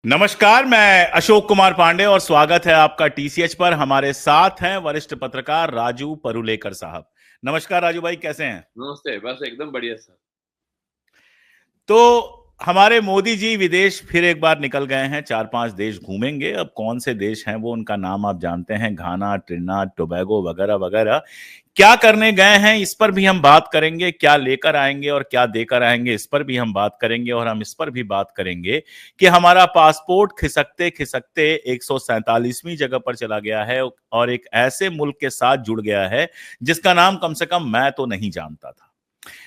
नमस्कार, मैं अशोक कुमार पांडे और स्वागत है आपका टीसीएच पर। हमारे साथ हैं वरिष्ठ पत्रकार राजू परुलेकर साहब। नमस्कार राजू भाई, कैसे हैं? नमस्ते। बस एकदम बढ़िया सर। तो हमारे मोदी जी विदेश फिर एक बार निकल गए हैं, 4-5 देश घूमेंगे। अब कौन से देश हैं वो उनका नाम आप जानते हैं, घाना, ट्रिनिडाद टोबैगो वगैरह वगैरह। क्या करने गए हैं इस पर भी हम बात करेंगे, क्या लेकर आएंगे और क्या देकर आएंगे इस पर भी हम बात करेंगे। और हम इस पर भी बात करेंगे कि हमारा पासपोर्ट खिसकते खिसकते 147वीं जगह पर चला गया है और एक ऐसे मुल्क के साथ जुड़ गया है जिसका नाम कम से कम मैं तो नहीं जानता था।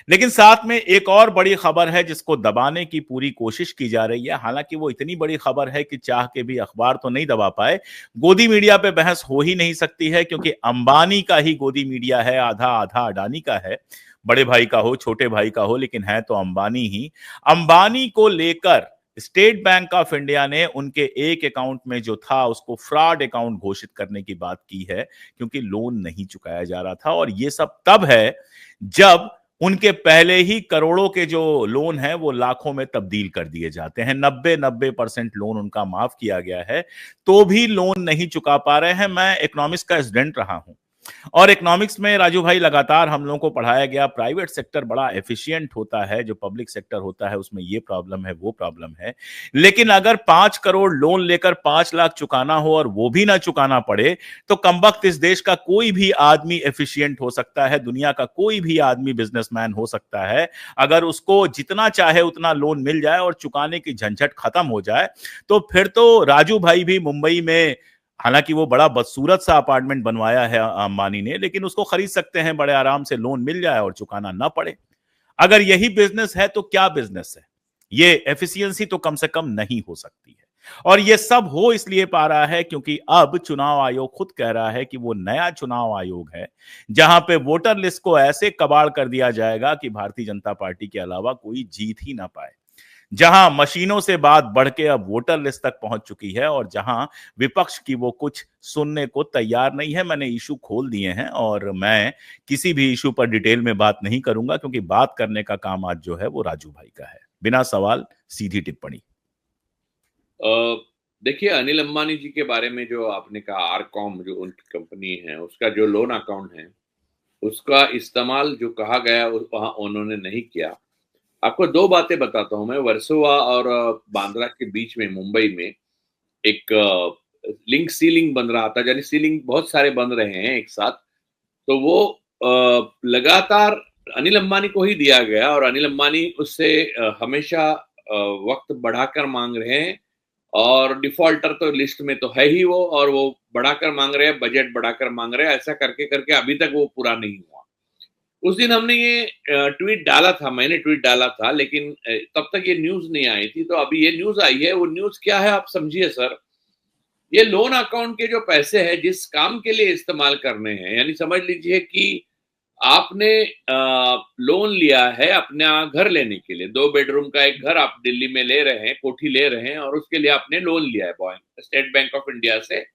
लेकिन साथ में एक और बड़ी खबर है जिसको दबाने की पूरी कोशिश की जा रही है। हालांकि वो इतनी बड़ी खबर है कि चाह के भी अखबार तो नहीं दबा पाए। गोदी मीडिया पे बहस हो ही नहीं सकती है क्योंकि अंबानी का ही गोदी मीडिया है, आधा आधा अडानी का है। बड़े भाई का हो, छोटे भाई का हो, लेकिन है तो अंबानी ही। अंबानी को लेकर स्टेट बैंक ऑफ इंडिया ने उनके एक अकाउंट में जो था उसको फ्रॉड अकाउंट घोषित करने की बात की है, क्योंकि लोन नहीं चुकाया जा रहा था। और ये सब तब है जब उनके पहले ही करोड़ों के जो लोन है वो लाखों में तब्दील कर दिए जाते हैं। 90-90% लोन उनका माफ किया गया है, तो भी लोन नहीं चुका पा रहे हैं। मैं इकोनॉमिक्स का स्टूडेंट रहा हूं और इकोनॉमिक्स में राजू भाई लगातार हम लोगों को पढ़ाया गया प्राइवेट सेक्टर बड़ा एफिशिएंट होता है, जो पब्लिक सेक्टर होता है उसमें ये प्रॉब्लम है, वो प्रॉब्लम है। लेकिन अगर 5 करोड़ लोन लेकर 5 लाख चुकाना हो और वो भी ना चुकाना पड़े, तो कमबख्त इस देश का कोई भी आदमी एफिशिएंट हो सकता है, दुनिया का कोई भी आदमी बिजनेसमैन हो सकता है। अगर उसको जितना चाहे उतना लोन मिल जाए और चुकाने की झंझट खत्म हो जाए, तो फिर तो राजू भाई भी मुंबई में, हालांकि वो बड़ा बदसूरत सा अपार्टमेंट बनवाया है अंबानी ने, लेकिन उसको खरीद सकते हैं बड़े आराम से, लोन मिल जाए और चुकाना ना पड़े। अगर यही बिजनेस है तो क्या बिजनेस है? ये एफिशिएंसी तो कम से कम नहीं हो सकती है। और ये सब हो इसलिए पा रहा है क्योंकि अब चुनाव आयोग खुद कह रहा है कि वो नया चुनाव आयोग है जहां पे वोटर लिस्ट को ऐसे कबाड़ कर दिया जाएगा कि भारतीय जनता पार्टी के अलावा कोई जीत ही ना पाए। जहां मशीनों से बात बढ़ के अब वोटर लिस्ट तक पहुंच चुकी है और जहां विपक्ष की वो कुछ सुनने को तैयार नहीं है। मैंने इशू खोल दिए हैं और मैं किसी भी इशू पर डिटेल में बात नहीं करूंगा क्योंकि बात करने का काम आज जो है वो राजू भाई का है। बिना सवाल सीधी टिप्पणी। देखिए, अनिल अंबानी जी के बारे में जो आपने कहा, आरकॉम जो उनकी कंपनी है, उसका जो लोन अकाउंट है, उसका इस्तेमाल जो कहा गया वहाँ उन्होंने नहीं किया। आपको दो बातें बताता हूँ मैं। वर्सोवा और बांद्रा के बीच में मुंबई में एक लिंक सीलिंग बन रहा था, यानी सीलिंग बहुत सारे बन रहे हैं एक साथ। तो वो लगातार अनिल अंबानी को ही दिया गया और अनिल अंबानी उससे हमेशा वक्त बढ़ाकर मांग रहे हैं। और डिफॉल्टर तो लिस्ट में तो है ही वो, और वो बढ़ाकर मांग रहे हैं, बजट बढ़ाकर मांग रहे हैं। ऐसा करके करके अभी तक वो पूरा नहीं हुआ। उस दिन हमने ये ट्वीट डाला था, मैंने ट्वीट डाला था, लेकिन तब तक ये न्यूज नहीं आई थी। तो अभी ये न्यूज आई है। वो न्यूज क्या है आप समझिए सर। ये लोन अकाउंट के जो पैसे हैं जिस काम के लिए इस्तेमाल करने हैं, यानी समझ लीजिए कि आपने लोन लिया है अपना घर लेने के लिए। 2 बेडरूम का एक घर आप दिल्ली में ले रहे हैं, कोठी ले रहे हैं, और उसके लिए आपने लोन लिया है, स्टेट बैंक ऑफ इंडिया से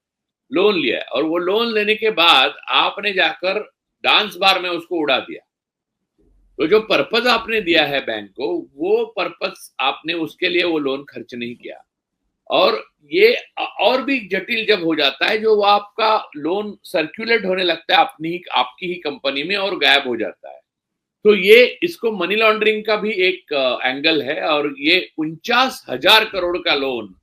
लोन लिया है। और वो लोन लेने के बाद आपने जाकर डांस बार में उसको उड़ा दिया। तो जो पर्पज आपने दिया है बैंक को, वो पर्पज आपने उसके लिए वो लोन खर्च नहीं किया। और ये और भी जटिल जब हो जाता है, जो वो आपका लोन सर्कुलेट होने लगता है अपनी आपकी ही कंपनी में और गायब हो जाता है। तो ये इसको मनी लॉन्ड्रिंग का भी एक एंगल है। और ये 49,000 करोड़ का लोन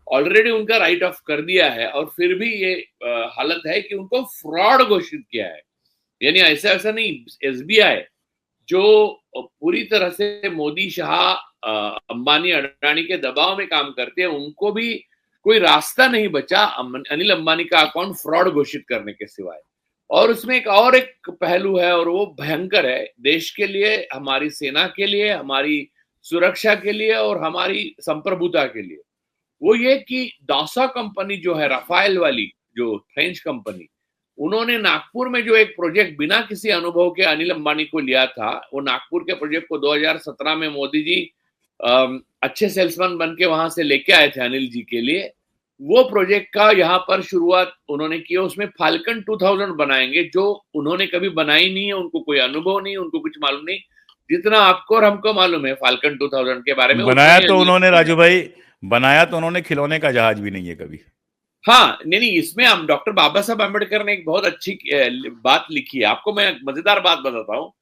ऑलरेडी उनका राइट ऑफ कर दिया है, और फिर भी ये हालत है कि उनको फ्रॉड घोषित किया है। यानी ऐसा ऐसा नहीं, एसबीआई जो पूरी तरह से मोदी, शाह, अंबानी, अडानी के दबाव में काम करते हैं, उनको भी कोई रास्ता नहीं बचा अनिल अंबानी का अकाउंट फ्रॉड घोषित करने के सिवाय। और उसमें एक पहलू है, और वो भयंकर है देश के लिए, हमारी सेना के लिए, हमारी सुरक्षा के लिए और हमारी संप्रभुता के लिए। वो ये कि दासा कंपनी जो है, राफेल वाली जो फ्रेंच कंपनी, उन्होंने नागपुर में जो एक प्रोजेक्ट बिना किसी अनुभव के अनिल अंबानी को लिया था, वो नागपुर के प्रोजेक्ट को 2017 में मोदी जी अच्छे सेल्समैन बन के वहां से लेके आए थे अनिल जी के लिए। वो प्रोजेक्ट का यहाँ पर शुरुआत उन्होंने की। उसमें फाल्कन 2000 बनाएंगे, जो उन्होंने कभी बनाई नहीं है, उनको कोई अनुभव नहीं, उनको कुछ मालूम नहीं। जितना आपको और हमको मालूम है फाल्कन 2000 के बारे में, उतना बनाया ही तो अनिल उन्होंने अंबानी राजू जानते भाई, हैं। बनाया तो उन्होंने खिलौने का जहाज भी नहीं है कभी। हाँ, नहीं, इसमें हम डॉक्टर बाबा साहब अम्बेडकर ने एक बहुत अच्छी बात लिखी है। आपको मैं मजेदार बात बताता हूँ।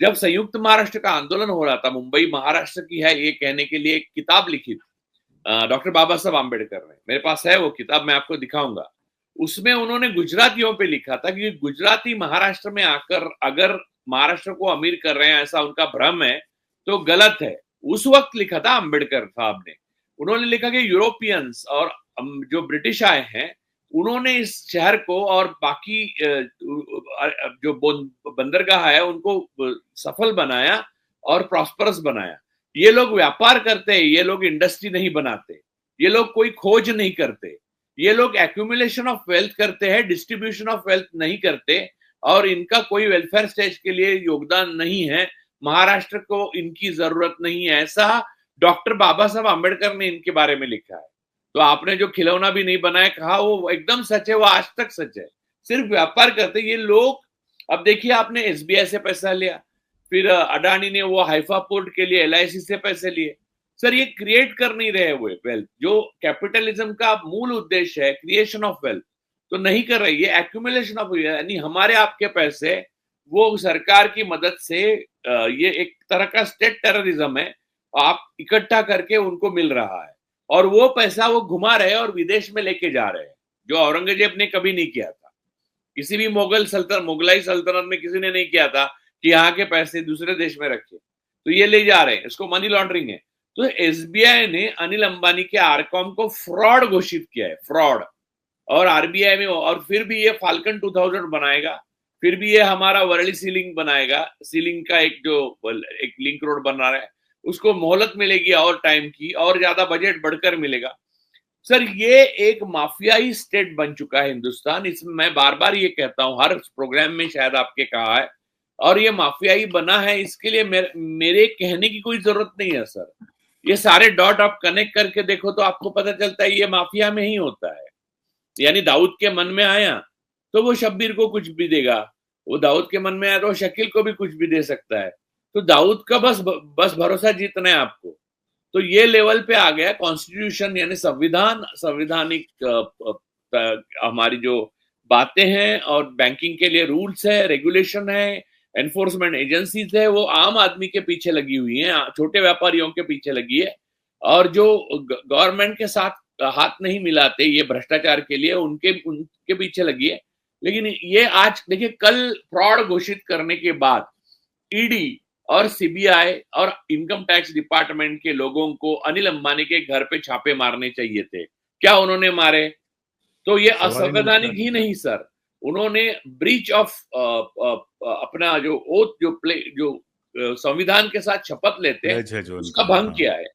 जब संयुक्त महाराष्ट्र का आंदोलन हो रहा था, मुंबई महाराष्ट्र की है ये कहने के लिए एक किताब लिखी थी डॉक्टर बाबा साहब अम्बेडकर ने। मेरे पास है वो किताब, मैं आपको दिखाऊंगा। उसमें उन्होंने गुजरातियों पे लिखा था कि गुजराती महाराष्ट्र में आकर अगर महाराष्ट्र को अमीर कर रहे हैं, ऐसा उनका भ्रम है, तो गलत है। उस वक्त लिखा था अम्बेडकर साहब ने। उन्होंने लिखा कि यूरोपियंस और जो ब्रिटिश आए हैं, उन्होंने इस शहर को और बाकी जो बंदरगाह है उनको सफल बनाया और प्रॉस्परस बनाया। ये लोग व्यापार करते हैं, ये लोग इंडस्ट्री नहीं बनाते, ये लोग कोई खोज नहीं करते, ये लोग एक्यूमुलेशन ऑफ वेल्थ करते हैं, डिस्ट्रीब्यूशन ऑफ वेल्थ नहीं करते, और इनका कोई वेलफेयर स्टेज के लिए योगदान नहीं है। महाराष्ट्र को इनकी जरूरत नहीं है, ऐसा डॉक्टर बाबा साहब अम्बेडकर ने इनके बारे में लिखा है। तो आपने जो खिलौना भी नहीं बनाया कहा, वो एकदम सच है, वो आज तक सच है। सिर्फ व्यापार करते ये लोग। अब देखिए, आपने एसबीआई से पैसा लिया, फिर अडानी ने वो हाइफा पोर्ट के लिए एलआईसी से पैसे लिए। सर, ये क्रिएट कर नहीं रहे हुए वेल्थ, जो कैपिटलिज्म का मूल उद्देश्य है, क्रिएशन ऑफ वेल्थ, तो नहीं कर रही है। एक्यूमुलेशन ऑफ, यानी हमारे आपके पैसे वो सरकार की मदद से, ये एक तरह का स्टेट टेररिज्म है, आप इकट्ठा करके उनको मिल रहा है, और वो पैसा वो घुमा रहे हैं और विदेश में लेके जा रहे हैं, जो औरंगजेब ने कभी नहीं किया था। किसी भी मुगलाई सल्तनत में किसी ने नहीं किया था कि यहाँ के पैसे दूसरे देश में रखे, तो ये ले जा रहे हैं। इसको मनी लॉन्ड्रिंग है। तो एसबीआई ने अनिल अंबानी के आरकॉम को फ्रॉड घोषित किया है, फ्रॉड। और आरबीआई में, और फिर भी ये फाल्कन 2000 बनाएगा, फिर भी ये हमारा वर्ली सीलिंग बनाएगा, सीलिंग का एक लिंक रोड बना रहा है, उसको मोहलत मिलेगी और टाइम की, और ज्यादा बजट बढ़कर मिलेगा। सर, ये एक माफियाई स्टेट बन चुका है हिंदुस्तान। इसमें मैं बार बार ये कहता हूं, हर प्रोग्राम में शायद आपके कहा है, और ये माफियाई बना है, इसके लिए मेरे कहने की कोई जरूरत नहीं है सर। ये सारे डॉट आप कनेक्ट करके देखो तो आपको पता चलता है ये माफिया में ही होता है। यानी दाऊद के मन में आया तो वो शब्बीर को कुछ भी देगा, वो दाऊद के मन में आया तो वो शकील को भी कुछ भी दे सकता है। तो दाऊद का बस भरोसा जीतना है आपको। तो ये लेवल पे आ गया कॉन्स्टिट्यूशन, यानी संविधानिक हमारी जो बातें हैं, और बैंकिंग के लिए रूल्स है, रेगुलेशन है, एनफोर्समेंट एजेंसीज है, वो आम आदमी के पीछे लगी हुई है, छोटे व्यापारियों के पीछे लगी है। और जो गवर्नमेंट के साथ हाथ नहीं मिलाते ये भ्रष्टाचार के लिए, उनके पीछे लगी है। लेकिन ये आज देखिए, कल फ्रॉड घोषित करने के बाद ईडी और सीबीआई और इनकम टैक्स डिपार्टमेंट के लोगों को अनिल अंबानी के घर पे छापे मारने चाहिए थे। क्या उन्होंने मारे? तो ये असंवैधानिक ही नहीं सर, उन्होंने ब्रीच ऑफ अपना जो ओथ जो संविधान के साथ शपथ लेते हैं उसका भंग किया है।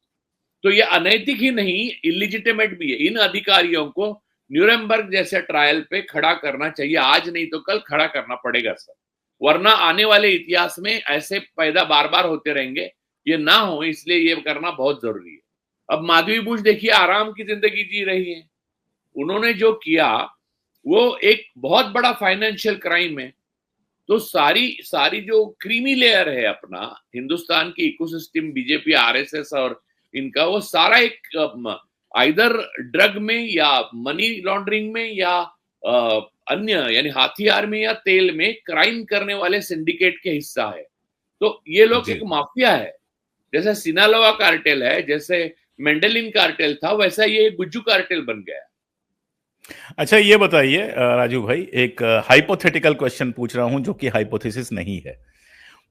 तो ये अनैतिक ही नहीं, इलिजिटिमेट भी है। इन अधिकारियों को न्यूरेमबर्ग जैसे ट्रायल पे खड़ा करना चाहिए, आज नहीं तो कल खड़ा करना पड़ेगा सर, वरना आने वाले इतिहास में ऐसे पैदा बार बार होते रहेंगे, ये ना हो, इसलिए ये करना बहुत जरूरी है। अब माधवी बुश देखिए, आराम की जिंदगी जी रही है। उन्होंने जो किया वो एक बहुत बड़ा फाइनेंशियल क्राइम है। तो सारी जो क्रीमी लेयर है अपना हिंदुस्तान की इकोसिस्टम, बीजेपी, आरएसएस और इनका, वो सारा एक आइदर ड्रग में या मनी लॉन्ड्रिंग में या अन्य यानी हथियार में या तेल में क्राइम करने वाले सिंडिकेट के हिस्सा है। तो ये लोग एक माफिया है। जैसे सिनालोवा कार्टेल है, जैसे मेंडेलिन कार्टेल था, वैसा ये गुज्जू कार्टेल बन गया। अच्छा, ये बताइए राजू भाई, एक हाइपोथेटिकल क्वेश्चन पूछ रहा हूं जो कि हाइपोथेसिस नहीं है।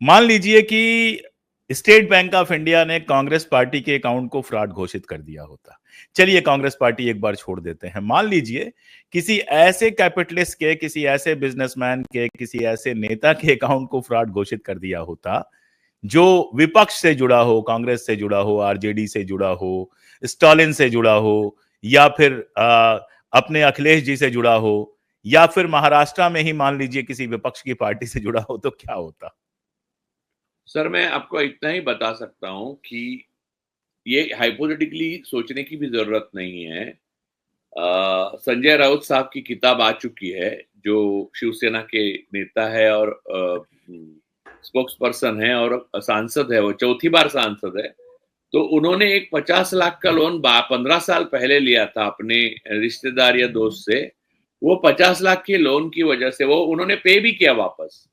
मान लीजिए कि स्टेट बैंक ऑफ इंडिया ने कांग्रेस पार्टी के अकाउंट को फ्रॉड घोषित कर दिया होता। चलिए कांग्रेस पार्टी एक बार छोड़ देते हैं, मान लीजिए किसी ऐसे कैपिटलिस्ट के, किसी ऐसे बिजनेसमैन के, किसी ऐसे नेता के अकाउंट को फ्रॉड घोषित कर दिया होता जो विपक्ष से जुड़ा हो, कांग्रेस से जुड़ा हो, आरजेडी से जुड़ा हो, स्टालिन से जुड़ा हो, या फिर अपने अखिलेश जी से जुड़ा हो, या फिर महाराष्ट्र में ही मान लीजिए किसी विपक्ष की पार्टी से जुड़ा हो, तो क्या होता? सर, मैं आपको इतना ही बता सकता हूं कि ये हाइपोथेटिकली सोचने की भी जरूरत नहीं है। संजय राउत साहब की किताब आ चुकी है, जो शिवसेना के नेता है और स्पोक्स पर्सन है और सांसद है, वो चौथी बार सांसद है। तो उन्होंने एक 50 लाख का लोन 15 साल पहले लिया था अपने रिश्तेदार या दोस्त से। वो 50 लाख के लोन की वजह से वो उन्होंने पे भी किया वापस।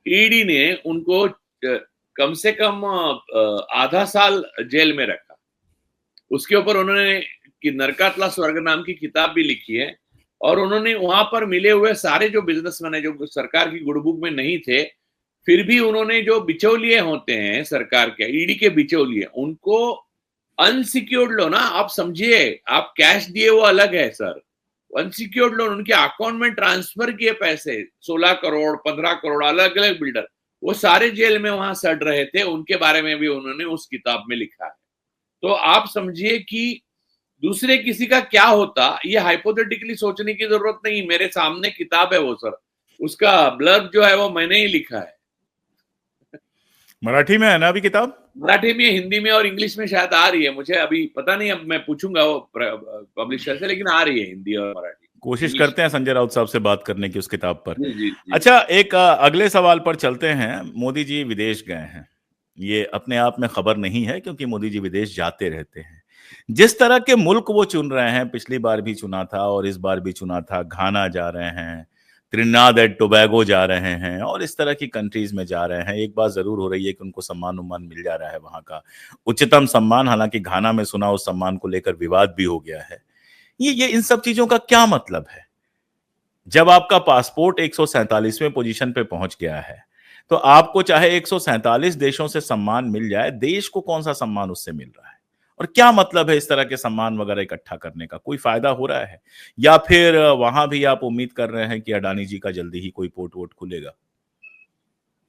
ईडी ने उनको कम से कम आधा साल जेल में रखा। उसके ऊपर उन्होंने कि नरकातला स्वर्ग नाम की किताब भी लिखी है, और उन्होंने वहां पर मिले हुए सारे जो बिजनेसमैन है जो सरकार की गुडबुक में नहीं थे, फिर भी उन्होंने जो बिचौलिए होते हैं सरकार के, ईडी के बिचौलिए, उनको अनसिक्योर्ड लोन, आप समझिए, आप कैश दिए वो अलग है सर, अनसिक्योर्ड लोन उनके अकाउंट में ट्रांसफर किए पैसे 16 करोड़ 15 करोड़, अलग अलग बिल्डर, वो सारे जेल में वहां सड़ रहे थे। उनके बारे में भी उन्होंने उस किताब में लिखा है। तो आप समझिए कि दूसरे किसी का क्या होता, ये हाइपोथेटिकली सोचने की जरूरत नहीं। मेरे सामने किताब है वो सर, उसका ब्लर्ब जो है वो मैंने ही लिखा है। मराठी में है ना अभी किताब? मराठी में, हिंदी में और इंग्लिश में शायद आ रही है, मुझे अभी पता नहीं, अब मैं पूछूंगा वो पब्लिशर से, लेकिन आ रही है हिंदी और मराठी। कोशिश करते हैं संजय राउत साहब से बात करने की उस किताब पर। जी, जी, जी। अच्छा, एक अगले सवाल पर चलते हैं। मोदी जी विदेश गए हैं, ये अपने आप में खबर नहीं है क्योंकि मोदी जी विदेश जाते रहते हैं। जिस तरह के मुल्क वो चुन रहे हैं, पिछली बार भी चुना था और इस बार भी चुना था, घाना जा रहे हैं, त्रिनाद एंड टोबैगो जा रहे हैं और इस तरह की कंट्रीज में जा रहे हैं। एक बात जरूर हो रही है कि उनको सम्मान उम्मान मिल जा रहा है, वहां का उच्चतम सम्मान। हालांकि घाना में सुना उस सम्मान को लेकर विवाद भी हो गया है। ये इन सब चीजों का क्या मतलब है? जब आपका पासपोर्ट 147वें पोजीशन पे पहुंच गया है, तो आपको चाहे 147 देशों से सम्मान मिल जाए, देश को कौन सा सम्मान उससे मिल रहा है? और क्या मतलब है इस तरह के सम्मान वगैरह इकट्ठा करने का? कोई फायदा हो रहा है, या फिर वहां भी आप उम्मीद कर रहे हैं कि अडानी जी का जल्दी ही कोई पोर्ट वोट खुलेगा?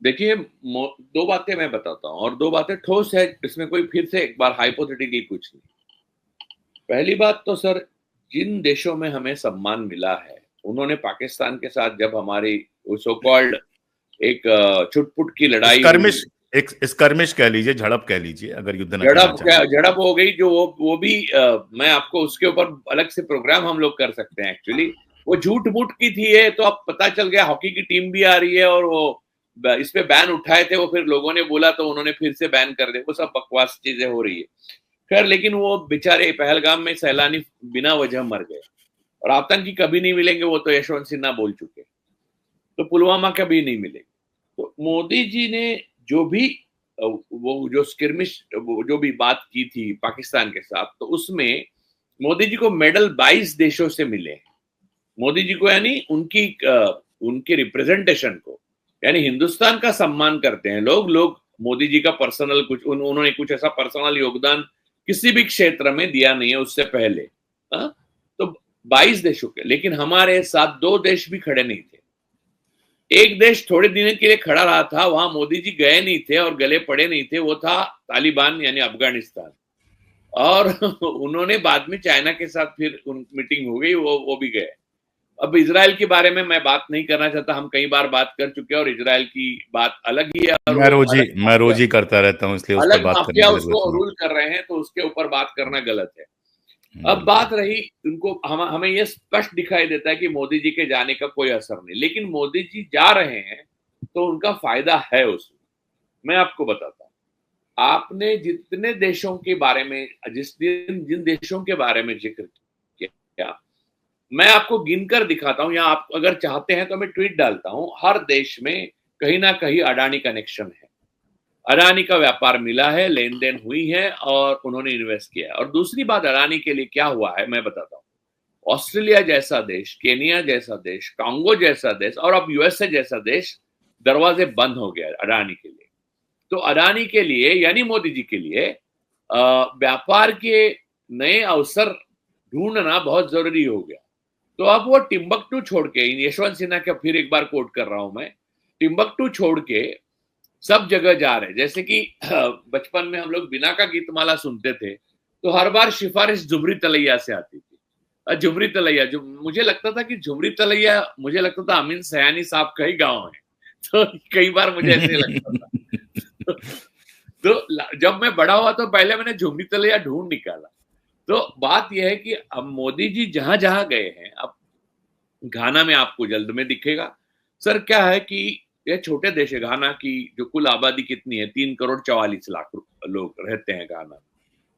देखिए, दो बातें मैं बताता हूं, और दो बातें ठोस है, इसमें कोई फिर से एक बार हाइपोथेटिकली कुछ नहीं। पहली बात तो सर, जिन देशों में हमें सम्मान मिला है, उन्होंने पाकिस्तान के साथ जब हमारी सो कॉल्ड एक छुटपुट की लड़ाई हुई, एक स्कर्मिश कह लीजिए, झड़प कह लीजिए, अगर युद्ध न कहना चाहें। झड़प हो गई, जो वो भी मैं आपको उसके ऊपर अलग से प्रोग्राम हम लोग कर सकते हैं। एक्चुअली वो झूठ मूठ की थी, है तो अब पता चल गया, हॉकी की टीम भी आ रही है, और वो इस पे बैन उठाए थे, वो फिर लोगों ने बोला तो उन्होंने फिर से बैन कर दिया। वो सब बकवास चीजें हो रही है। खैर, लेकिन वो बेचारे पहलगाम में सैलानी बिना वजह मर गए, और आतंकी कभी नहीं मिलेंगे, वो तो यशवंत सिन्हा बोल चुके। तो पुलवामा कभी नहीं मिलेंगे। तो मोदी जी ने जो भी वो जो स्किर्मिश जो भी बात की थी पाकिस्तान के साथ, तो उसमें मोदी जी को मेडल 22 देशों से मिले। मोदी जी को, यानी उनकी रिप्रेजेंटेशन को, यानी हिंदुस्तान का सम्मान करते हैं लोग मोदी जी का पर्सनल कुछ उन्होंने कुछ ऐसा पर्सनल योगदान किसी भी क्षेत्र में दिया नहीं है उससे पहले। तो 22 देशों के, लेकिन हमारे साथ 2 देश भी खड़े नहीं थे। एक देश थोड़े दिन के लिए खड़ा रहा था, वहां मोदी जी गए नहीं थे और गले पड़े नहीं थे, वो था तालिबान यानी अफगानिस्तान। और उन्होंने बाद में चाइना के साथ फिर मीटिंग हो गई, वो भी गए। अब इजराइल के बारे में मैं बात नहीं करना चाहता, हम कई बार बात कर चुके हैं, और इजराइल की बात अलग ही है, और मैं रोज ही करता रहता हूं, इसलिए उस पर अलग बात करने माफिया की उसको जरूरत नहीं। रूल कर रहे हैं, तो उसके ऊपर बात करना गलत है। अब बिल्कुल। बात रही उनको, हमें यह स्पष्ट दिखाई देता है कि मोदी जी के जाने का कोई असर नहीं, लेकिन मोदी जी जा रहे हैं तो उनका फायदा है उसमें। मैं आपको बताता हूं, आपने जितने देशों के बारे में, जिन देशों के बारे में जिक्र किया, मैं आपको गिनकर दिखाता हूं, या आप अगर चाहते हैं तो मैं ट्वीट डालता हूं। हर देश में कहीं ना कहीं अडानी कनेक्शन है, अडानी का व्यापार मिला है, लेन देन हुई है, और उन्होंने इन्वेस्ट किया है। और दूसरी बात, अडानी के लिए क्या हुआ है मैं बताता हूँ। ऑस्ट्रेलिया जैसा देश, केनिया जैसा देश, कांगो जैसा देश, और अब यूएसए जैसा देश, दरवाजे बंद हो गया अडानी के लिए। तो अडानी के लिए, यानी मोदी जी के लिए, व्यापार के नए अवसर ढूंढना बहुत जरूरी हो गया। तो अब वो टिम्बकटू छोड़ के, यशवंत सिन्हा का फिर एक बार कोट कर रहा हूं मैं, टिम्बकटू छोड़ के सब जगह जा रहे। जैसे कि बचपन में हम लोग बिना का गीतमाला सुनते थे, तो हर बार सिफारिश झुमरी तलैया से आती थी। झुमरी तलैया, जो मुझे लगता था कि झुमरी तलैया, मुझे लगता था अमीन सयानी साहब का ही गाँव है। तो कई बार मुझे ऐसे लगता था। तो जब मैं बड़ा हुआ तो पहले मैंने झुमरी तलैया ढूंढ निकाला। तो बात यह है कि अब मोदी जी जहां जहां गए हैं, अब घाना में आपको जल्द में दिखेगा। सर क्या है कि यह छोटे देश है घाना की, जो कुल आबादी कितनी है, 3 करोड़ 44 लाख लोग रहते हैं घाना में।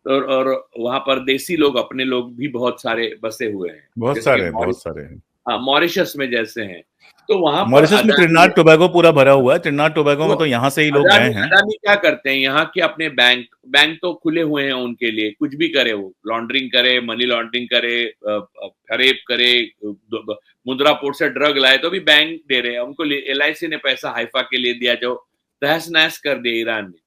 और वहां पर देसी लोग, अपने लोग भी बहुत सारे बसे हुए हैं, बहुत जैसे कि सारे, बहुत सारे हैं। हाँ, मॉरिशस में जैसे हैं। तो वहां पर मॉरिशस में अडानी, त्रिनाद टोबैगो पूरा भरा हुआ है। त्रिनाद टोबैगो तो में तो यहाँ से ही लोग गए अडानी हैं। अडानी क्या करते हैं, यहाँ के अपने बैंक बैंक तो खुले हुए हैं उनके लिए, कुछ भी करे, वो लॉन्ड्रिंग करे, मनी लॉन्ड्रिंग करे, फरेब करे, मुद्रा पोर्ट से ड्रग लाए तो भी बैंक दे रहे हैं उनको। LIC ने पैसा हाइफा के लिए दिया, जो तहस नहस कर दिया ईरान ने।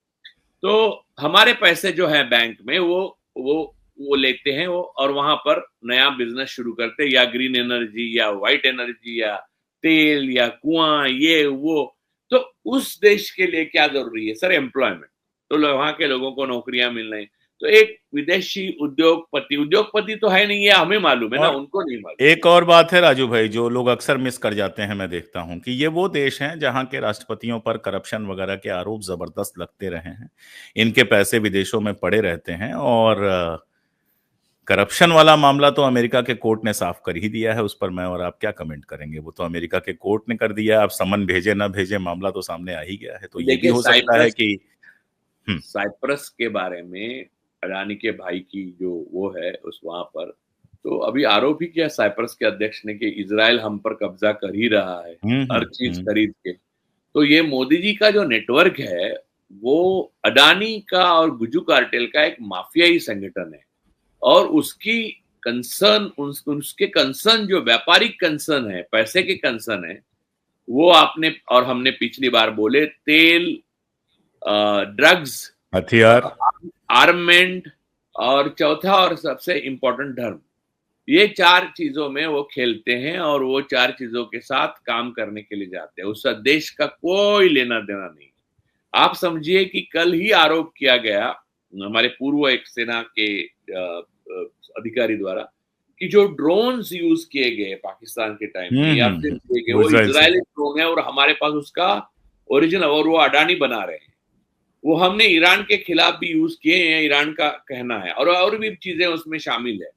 तो हमारे पैसे जो है बैंक में, वो लेते हैं वो, और वहां पर नया बिजनेस शुरू करते हैं, या ग्रीन एनर्जी या व्हाइट एनर्जी या तेल या कुआं, ये वो। तो उस देश के लिए क्या जरूरी है सर? एम्प्लॉयमेंट। तो वहां के लोगों को नौकरियां मिल रही। तो एक विदेशी उद्योगपति तो है नहीं, ये हमें मालूम है ना, और उनको नहीं मालूम। एक और बात है राजू भाई, जो लोग अक्सर मिस कर जाते हैं, मैं देखता हूं कि ये वो देश हैं जहां के राष्ट्रपतियों पर करप्शन वगैरह के आरोप जबरदस्त लगते रहे हैं। इनके पैसे विदेशों में पड़े रहते हैं, और करप्शन वाला मामला तो अमेरिका के कोर्ट ने साफ कर ही दिया है। उस पर मैं और आप क्या कमेंट करेंगे? वो तो अमेरिका के कोर्ट ने कर दिया है। आप समन भेजे ना भेजे, मामला तो सामने आ ही गया है। तो ये भी देखिए, हो सकता है कि साइप्रस के बारे में, अडानी के भाई की जो वो है उस वहां पर, तो अभी आरोप ही किया साइप्रस के अध्यक्ष ने कि इजराइल हम पर कब्जा कर ही रहा है, हम्म, हर चीज खरीद के। तो ये मोदी जी का जो नेटवर्क है, वो अडानी का और गुजू कार्टेल का एक माफियाई संगठन है। और उसकी कंसर्न, उसके कंसर्न जो व्यापारिक कंसर्न है, पैसे के कंसर्न है, वो आपने और हमने पिछली बार बोले, तेल, ड्रग्स, हथियार। आर्मेंट, और चौथा और सबसे इंपॉर्टेंट धर्म। ये 4 चीजों में वो खेलते हैं, और वो 4 चीजों के साथ काम करने के लिए जाते हैं। उस देश का कोई लेना देना नहीं। आप समझिए कि कल ही आरोप किया गया हमारे पूर्व एक सेना के अधिकारी द्वारा, कि जो ड्रोन्स यूज किए गए पाकिस्तान के टाइम में या फिर किए गए, वो वो इजराइल से। इजरायली ड्रोन है, और हमारे पास उसका ओरिजिनल, और वो अडानी बना रहे हैं। वो हमने ईरान के खिलाफ भी यूज किए हैं, ईरान का कहना है, और भी चीजें उसमें शामिल है।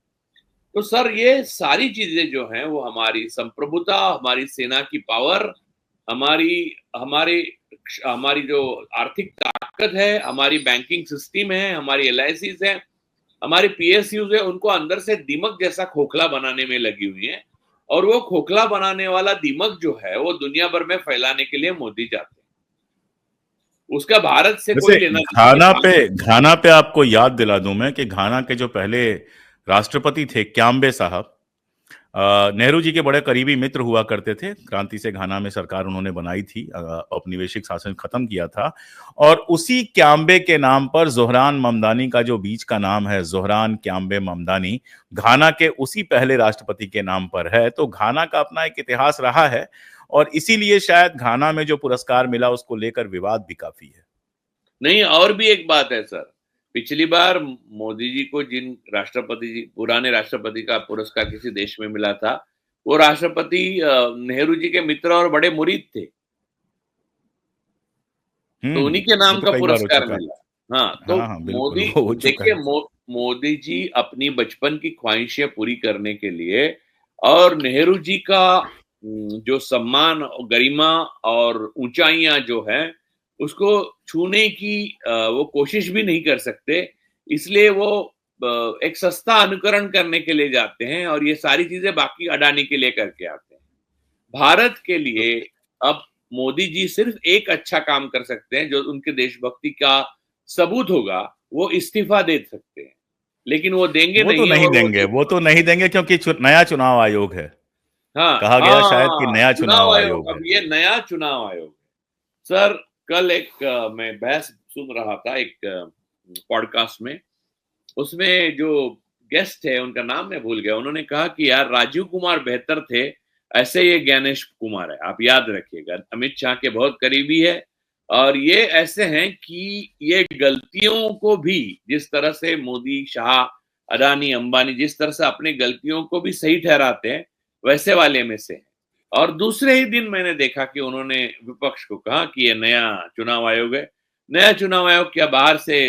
तो सर, ये सारी चीजें जो हैं, वो हमारी संप्रभुता, हमारी सेना की पावर, हमारी हमारी हमारी जो आर्थिक ताकत है, हमारी बैंकिंग सिस्टम है, हमारी LICs है, हमारी PSUs है, उनको अंदर से दीमक जैसा खोखला बनाने में लगी हुई है। और वो खोखला बनाने वाला दीमक जो है, वो दुनिया भर में फैलाने के लिए मोदी जाते हैं। उसका भारत से कोई वैसे लेना नहीं है। घाना पे आपको याद दिला दूं मैं कि घाना के जो पहले राष्ट्रपति थे, क्याम्बे साहब, नेहरू जी के बड़े करीबी मित्र हुआ करते थे। क्रांति से घाना में सरकार उन्होंने बनाई थी, औपनिवेशिक शासन खत्म किया था। और उसी क्याम्बे के नाम पर जोहरान ममदानी का जो बीच का नाम है, जोहरान क्याम्बे ममदानी, घाना के उसी पहले राष्ट्रपति के नाम पर है। तो घाना का अपना एक इतिहास रहा है, और इसीलिए शायद घाना में जो पुरस्कार मिला उसको लेकर विवाद भी काफी है। नहीं, और भी एक बात है सर। पिछली बार मोदी जी को जिन राष्ट्रपति जी, पुराने राष्ट्रपति का पुरस्कार किसी देश में मिला था, वो राष्ट्रपति नेहरू जी के मित्र और बड़े मुरीद थे। तो उन्हीं के वो नाम तो का कई बार हो पुरस्कार चुका। मिला। हाँ, तो हाँ हाँ, बिल्कुल मोदी, वो हो चुका देखिए, है। मोदी जी अपनी बचपन की ख्वाहिशें पूरी करने के लिए, और नेहरू जी का जो सम्मान, गरिमा और ऊंचाइयां जो है, उसको छूने की वो कोशिश भी नहीं कर सकते। इसलिए वो एक सस्ता अनुकरण करने के लिए जाते हैं, और ये सारी चीजें बाकी अडानी के लिए करके आते हैं। भारत के लिए अब मोदी जी सिर्फ एक अच्छा काम कर सकते हैं, जो उनके देशभक्ति का सबूत होगा, वो इस्तीफा दे सकते हैं। लेकिन वो देंगे वो तो नहीं, नहीं और वो देंगे, वो तो नहीं देंगे, क्योंकि नया चुनाव आयोग है। हाँ कहा गया शायद कि हाँ, नया चुनाव चुनाव आयोग, आयोग अब है। ये नया चुनाव आयोग है सर। कल एक मैं बहस सुन रहा था एक पॉडकास्ट में। उसमें जो गेस्ट है, उनका नाम मैं भूल गया, उन्होंने कहा कि यार, राजीव कुमार बेहतर थे, ऐसे ये ज्ञानेश कुमार है, आप याद रखिएगा, अमित शाह के बहुत करीबी है। और ये ऐसे हैं कि ये गलतियों को भी, जिस तरह से मोदी, शाह, अडानी, अंबानी जिस तरह से अपनी गलतियों को भी सही ठहराते हैं, वैसे वाले में से हैं। और दूसरे ही दिन मैंने देखा कि उन्होंने विपक्ष को कहा कि ये नया चुनाव आयोग है। नया चुनाव आयोग क्या बाहर से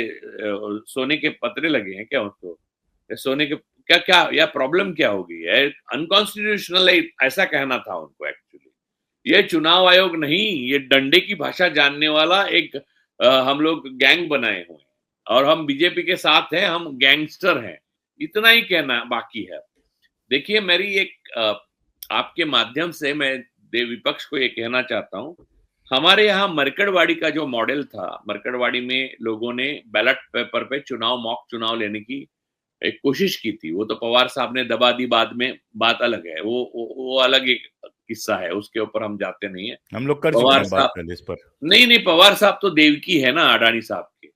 सोने के पतरे लगे हैं क्या उसको? या सोने के क्या क्या, या प्रॉब्लम क्या होगी? है अनकॉन्स्टिट्यूशनल है, ऐसा कहना था उनको एक्चुअली। ये चुनाव आयोग नहीं, ये डंडे की भाषा जानने वाला एक हम लोग गैंग बनाए हुए हैं। और हम बीजेपी के साथ हैं, हम गैंगस्टर हैं, इतना ही कहना बाकी है। देखिए, मेरी एक आपके माध्यम से मैं विपक्ष को ये कहना चाहता हूं, हमारे यहाँ मरकड़वाड़ी का जो मॉडल था, मरकड़वाड़ी में लोगों ने बैलेट पेपर पे मॉक चुनाव लेने की एक कोशिश की थी। वो तो पवार साहब ने दबा दी बाद में, बात अलग है, वो अलग एक किस्सा है, उसके ऊपर हम जाते नहीं है। हम लोग कर चुके पवार हैं बात साहब, पहले इस पर। नहीं, पवार साहब तो देवकी है ना अडानी साहब के।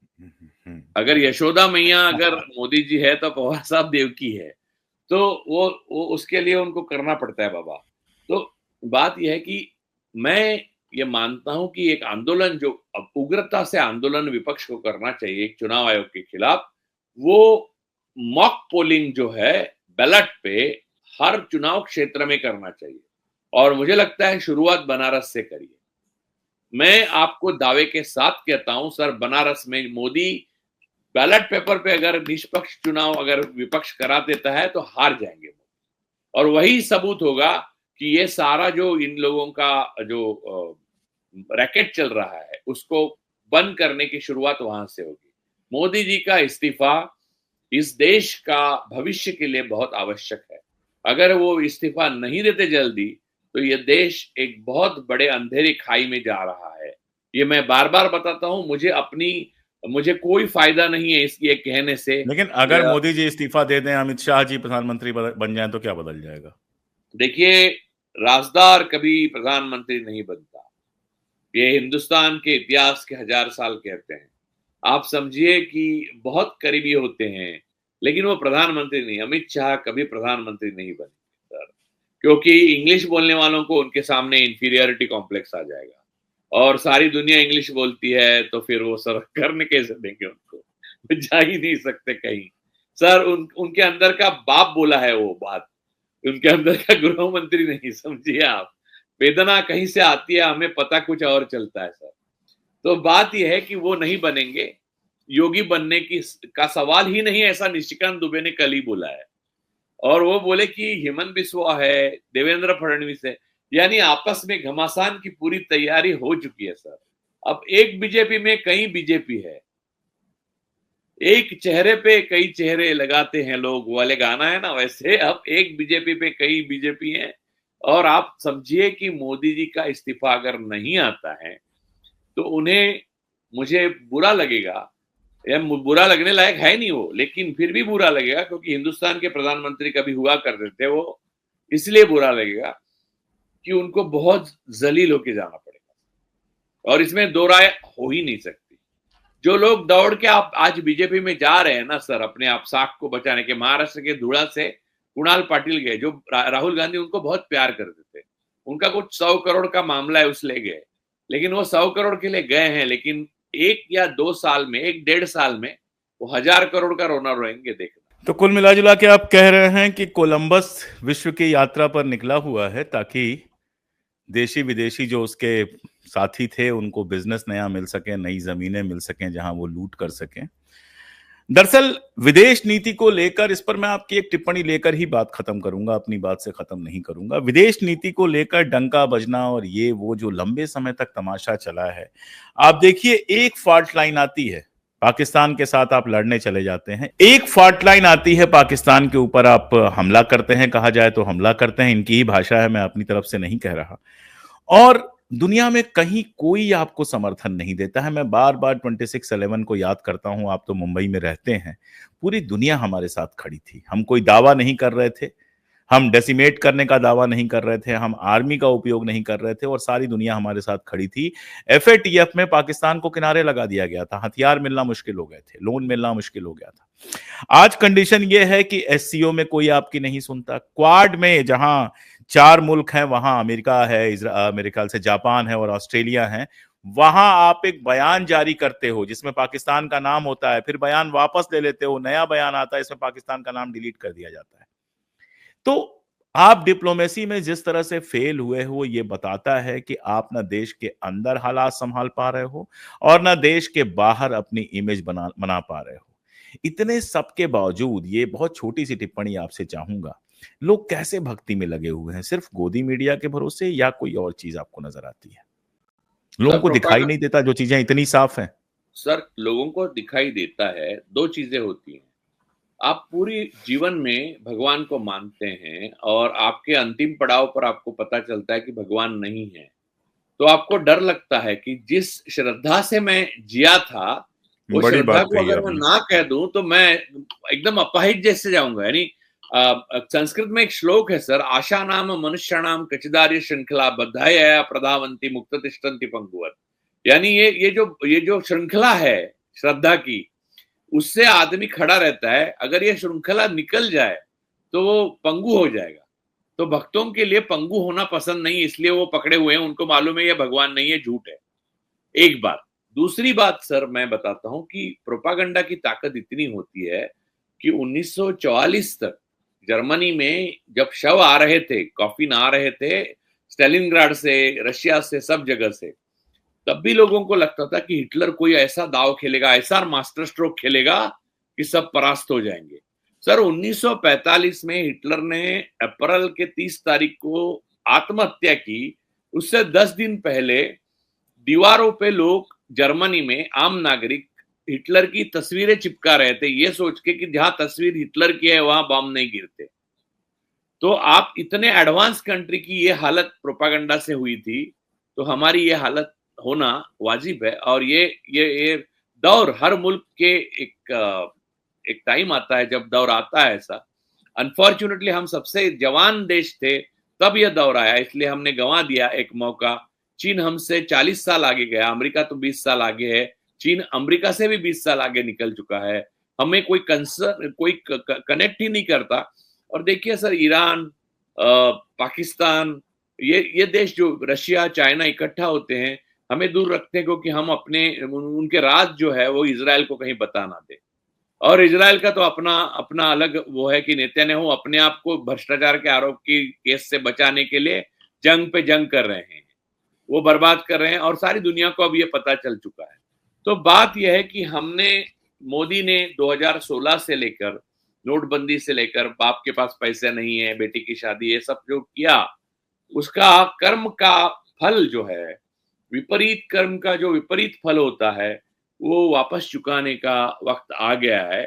अगर यशोदा मैया अगर मोदी जी है तो पवार साहब देवकी है, तो वो उसके लिए उनको करना पड़ता है बाबा। तो बात यह है कि मैं ये मानता हूं कि एक आंदोलन जो अब उग्रता से आंदोलन विपक्ष को करना चाहिए एक चुनाव आयोग के खिलाफ, वो मॉक पोलिंग जो है बैलेट पे हर चुनाव क्षेत्र में करना चाहिए। और मुझे लगता है शुरुआत बनारस से करिए। मैं आपको दावे के साथ कहता हूं सर, बनारस में मोदी बैलेट पेपर पे अगर निष्पक्ष चुनाव अगर विपक्ष करा देता है तो हार जाएंगे, और वही सबूत होगा कि ये सारा जो इन लोगों का जो रैकेट चल रहा है उसको बंद करने की शुरुआत वहां से होगी। मोदी जी का इस्तीफा इस देश का भविष्य के लिए बहुत आवश्यक है। अगर वो इस्तीफा नहीं देते जल्दी तो ये देश एक बहुत बड़े अंधेरी खाई में जा रहा है। ये मैं बार बार बताता हूं, मुझे कोई फायदा नहीं है इसके कहने से। लेकिन अगर मोदी जी इस्तीफा दे दें, अमित शाह जी प्रधानमंत्री बन जाएं तो क्या बदल जाएगा? देखिए, राजदार कभी प्रधानमंत्री नहीं बनता, ये हिंदुस्तान के इतिहास के 1000 साल कहते हैं। आप समझिए कि बहुत करीबी होते हैं, लेकिन वो प्रधानमंत्री नहीं। अमित शाह कभी प्रधानमंत्री नहीं बनेंगे सर, क्योंकि इंग्लिश बोलने वालों को उनके सामने इंफीरियरिटी कॉम्प्लेक्स आ जाएगा, और सारी दुनिया इंग्लिश बोलती है तो फिर वो सर करने कैसे देंगे उनको, जा ही नहीं सकते कहीं सर। उनके अंदर का बाप बोला है वो बात, उनके अंदर का गृह मंत्री नहीं, समझिए आप। वेदना कहीं से आती है, हमें पता कुछ और चलता है सर। तो बात यह है कि वो नहीं बनेंगे, योगी बनने की का सवाल ही नहीं है, ऐसा निशिकांत दुबे ने कल ही बोला है। और वो बोले कि हेमंत बिस्वा है, देवेंद्र फडणवीस है, यानी आपस में घमासान की पूरी तैयारी हो चुकी है सर। अब एक बीजेपी में कई बीजेपी है, एक चेहरे पे कई चेहरे लगाते हैं लोग, वाले गाना है ना, वैसे अब एक बीजेपी पे कई बीजेपी है। और आप समझिए कि मोदी जी का इस्तीफा अगर नहीं आता है तो उन्हें, मुझे बुरा लगेगा, या बुरा लगने लायक है नहीं वो, लेकिन फिर भी बुरा लगेगा, क्योंकि हिंदुस्तान के प्रधानमंत्री कभी हुआ करते थे वो, इसलिए बुरा लगेगा कि उनको बहुत जलील होके जाना पड़ेगा, और इसमें दो राय हो ही नहीं सकती। जो लोग दौड़ के आप आज बीजेपी में जा रहे हैं ना सर, अपने आप साख को बचाने के, महाराष्ट्र के धुड़ा से कुणाल पाटिल गए, जो राहुल गांधी उनको बहुत प्यार करते थे, उनका कुछ 100 करोड़ का मामला है, उस ले गए, लेकिन वो 100 करोड़ के लिए गए हैं, लेकिन 1 या 2 साल में, 1-1.5 साल में वो 1000 करोड़ का रोना रोएंगे, देखना। तो कुल मिला जुला के आप कह रहे हैं कि कोलंबस विश्व की यात्रा पर निकला हुआ है ताकि देशी विदेशी जो उसके साथी थे उनको बिजनेस नया मिल सके, नई जमीनें मिल सकें जहां वो लूट कर सकें। दरअसल विदेश नीति को लेकर, इस पर मैं आपकी एक टिप्पणी लेकर ही बात खत्म करूंगा, अपनी बात से खत्म नहीं करूंगा। विदेश नीति को लेकर डंका बजना और ये वो जो लंबे समय तक तमाशा चला है, आप देखिए, एक फॉल्ट लाइन आती है, पाकिस्तान के साथ आप लड़ने चले जाते हैं, एक फॉल्ट लाइन आती है, पाकिस्तान के ऊपर आप हमला करते हैं, कहा जाए तो हमला करते हैं, इनकी ही भाषा है, मैं अपनी तरफ से नहीं कह रहा, और दुनिया में कहीं कोई आपको समर्थन नहीं देता है। मैं बार बार 26/11 को याद करता हूं, आप तो मुंबई में रहते हैं, पूरी दुनिया हमारे साथ खड़ी थी। हम कोई दावा नहीं कर रहे थे, हम डेसिमेट करने का दावा नहीं कर रहे थे, हम आर्मी का उपयोग नहीं कर रहे थे, और सारी दुनिया हमारे साथ खड़ी थी। FATF में पाकिस्तान को किनारे लगा दिया गया था, हथियार मिलना मुश्किल हो गए थे, लोन मिलना मुश्किल हो गया था। आज कंडीशन यह है कि SCO में कोई आपकी नहीं सुनता, क्वाड में जहां 4 मुल्क हैं, वहां अमेरिका है, मेरे ख्याल से जापान है और ऑस्ट्रेलिया है, वहां आप एक बयान जारी करते हो जिसमें पाकिस्तान का नाम होता है, फिर बयान वापस ले लेते हो, नया बयान आता है, इसमें पाकिस्तान का नाम डिलीट कर दिया जाता है। तो आप डिप्लोमेसी में जिस तरह से फेल हुए हो, ये बताता है कि आप ना देश के अंदर हालात संभाल पा रहे हो और ना देश के बाहर अपनी इमेज बना पा रहे हो। इतने सब के बावजूद, ये बहुत छोटी सी टिप्पणी आपसे चाहूंगा, लोग कैसे भक्ति में लगे हुए हैं? सिर्फ गोदी मीडिया के भरोसे, या कोई और चीज आपको नजर आती है? लोगों को दिखाई नहीं देता जो चीजें इतनी साफ हैं? सर लोगों को दिखाई देता है, दो चीजें होती हैं। आप पूरी जीवन में भगवान को मानते हैं और आपके अंतिम पड़ाव पर आपको पता चलता है कि भगवान नहीं है, तो आपको डर लगता है कि जिस श्रद्धा से मैं जिया था, वो बड़ी श्रद्धा बात को कही अगर मैं आपने। ना कह दूं तो मैं एकदम अपाहिज जैसे जाऊंगा। यानी संस्कृत में एक श्लोक है सर, आशा नाम मनुष्याणाम कचिदार्य श्रृंखला बद्धाया प्रधावंती मुक्त तिष्ठन्ति पंगुवर। यानी ये जो श्रृंखला है श्रद्धा की, उससे आदमी खड़ा रहता है। अगर ये श्रृंखला निकल जाए तो वो पंगु हो जाएगा। तो भक्तों के लिए पंगु होना पसंद नहीं, इसलिए वो पकड़े हुए हैं। उनको मालूम है ये भगवान नहीं है, झूठ है। एक बात। दूसरी बात सर मैं बताता हूं कि प्रोपागंडा की ताकत इतनी होती है कि 1944 तक जर्मनी में जब शव आ रहे थे, कॉफिन आ रहे थे स्टेलिनग्राड से, रशिया से, सब जगह से, तब भी लोगों को लगता था कि हिटलर कोई ऐसा दाव खेलेगा, ऐसा मास्टर स्ट्रोक खेलेगा कि सब परास्त हो जाएंगे। सर 1945 में हिटलर ने अप्रैल के 30 तारीख को आत्महत्या की। उससे 10 दिन पहले दीवारों पे लोग जर्मनी में आम नागरिक हिटलर की तस्वीरें चिपका रहे थे, ये सोच के कि जहां तस्वीर हिटलर की है वहां बम नहीं गिरते। तो आप इतने एडवांस कंट्री की ये हालत प्रोपागंडा से हुई थी, तो हमारी ये हालत होना वाजिब है। और ये दौर हर मुल्क के एक टाइम आता है जब दौर आता है ऐसा। अनफॉर्चुनेटली हम सबसे जवान देश थे तब यह दौर आया, इसलिए हमने गंवा दिया एक मौका। चीन हमसे 40 साल आगे गया, अमेरिका तो 20 साल आगे है, चीन अमेरिका से भी 20 साल आगे निकल चुका है। हमें कोई कंसर्न, कोई कनेक्ट ही नहीं करता। और देखिए सर, ईरान, पाकिस्तान, ये देश जो रशिया, चाइना इकट्ठा होते हैं, हमें दूर रखते हैं क्योंकि हम अपने उनके राज जो है वो इजराइल को कहीं बता ना दे। और इजराइल का तो अपना अपना अलग वो है कि नेतन्याहू अपने आप को भ्रष्टाचार के आरोप की केस से बचाने के लिए जंग पे जंग कर रहे हैं, वो बर्बाद कर रहे हैं और सारी दुनिया को अब ये पता चल चुका है। तो बात यह है कि मोदी ने 2016 से लेकर, नोटबंदी से लेकर, बाप के पास पैसे नहीं है, बेटी की शादी, ये सब जो किया, उसका कर्म का फल जो है, विपरीत कर्म का जो विपरीत फल होता है, वो वापस चुकाने का वक्त आ गया है।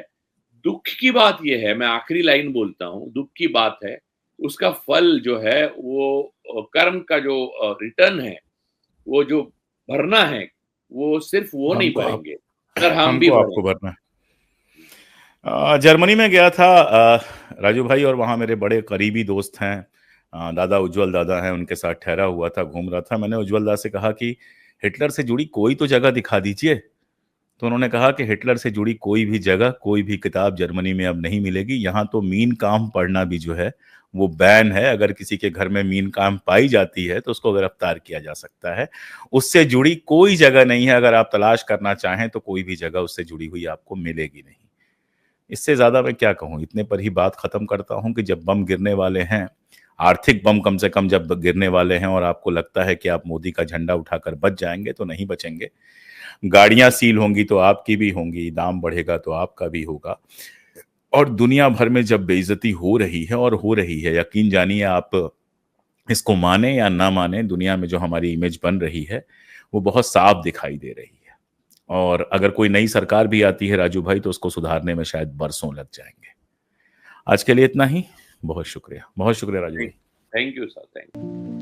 दुख की बात यह है, मैं आखिरी लाइन बोलता हूं, दुख की बात है उसका फल जो है वो कर्म का जो रिटर्न है, वो जो भरना है, वो सिर्फ वो नहीं भरेंगे सर, हम भी हमको आपको भरेंगे। भरना है। जर्मनी में गया था राजू भाई, और वहाँ मेरे बड़े करीबी दोस्त हैं, दादा उज्जवल दादा हैं, उनके साथ ठहरा हुआ था, घूम रहा था। मैंने उज्जवल दादा से कहा कि हिटलर से जुड़ी कोई तो जगह दिखा दीजिए। तो उन्होंने कहा कि हिटलर से जुड़ी कोई भी जगह, कोई भी किताब जर्मनी में अब नहीं मिलेगी। यहाँ तो मीन काम पढ़ना भी जो है वो बैन है। अगर किसी के घर में मीन काम पाई जाती है तो उसको गिरफ्तार किया जा सकता है। उससे जुड़ी कोई जगह नहीं है। अगर आप तलाश करना चाहें तो कोई भी जगह उससे जुड़ी हुई आपको मिलेगी नहीं। इससे ज्यादा मैं क्या कहूं, इतने पर ही बात खत्म करता हूं कि जब बम गिरने वाले हैं, आर्थिक बम कम से कम जब गिरने वाले हैं और आपको लगता है कि आप मोदी का झंडा उठाकर बच जाएंगे, तो नहीं बचेंगे। गाड़ियां सील होंगी तो आपकी भी होंगी, दाम बढ़ेगा तो आपका भी होगा। और दुनिया भर में जब बेइज्जती हो रही है, और हो रही है, यकीन जानिए, आप इसको माने या ना माने, दुनिया में जो हमारी इमेज बन रही है वो बहुत साफ दिखाई दे रही है। और अगर कोई नई सरकार भी आती है राजू भाई, तो उसको सुधारने में शायद बरसों लग जाएंगे। आज के लिए इतना ही। बहुत शुक्रिया, बहुत शुक्रिया राजू भाई। Thank you sir, thank you.